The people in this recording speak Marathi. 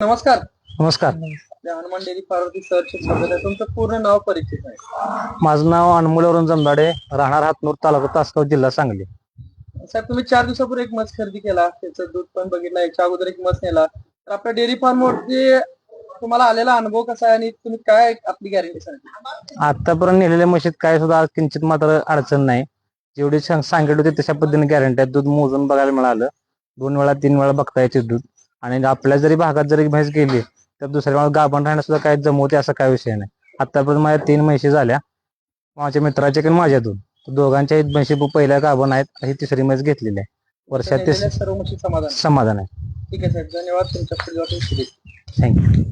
नमस्कार. नमस्कार. हनुमान डेअरी फार्मची सरचे स्वागत आहे. तुमचं पूर्ण नाव परिचित आहे? माझं नाव अनमोल अरुण जमदाडे, राहणार हातनूर, तालुका तासगाव, जिल्हा सांगली. साहेब, तुम्ही 4 दिवसापूर्वी एक म्हस खरेदी केला, त्याचं दूध पण बघितलं, याच्या अगोदर एक म्हस नेला, तर आपल्या डेअरी फार्म वरती तुम्हाला आलेला अनुभव कसा आहे आणि तुम्ही काय आपली गॅरंटी सांगता? आतापर्यंत नेलेल्या म्हशीत काय सुद्धा किंचित मात्र अडचण नाही. जेवढी सांगितली होती तशा पद्धतीने गॅरंटी आहे. दूध मोजून बघायला मिळालं, 2 वेळा 3 वेळा बघता येते दूध. आणि आपल्या जरी भागात जरी म्हैस गेली तर दुसऱ्या वेळा गाभण राहणं सुद्धा काय जमवते असं काय विषय नाही. आतापर्यंत माझ्या 3 म्हशी झाल्या, माझ्या मित्राच्या आणि माझ्या दोघांच्या म्हशी पहिल्या गाभण आहेत. ही तिसरी म्हैस घेतलेली आहे. वर्षात सर्व म्हशी समाधान समाधान आहे. ठीक आहे साहेब, धन्यवाद. तुमच्या पुढे थँक्यू.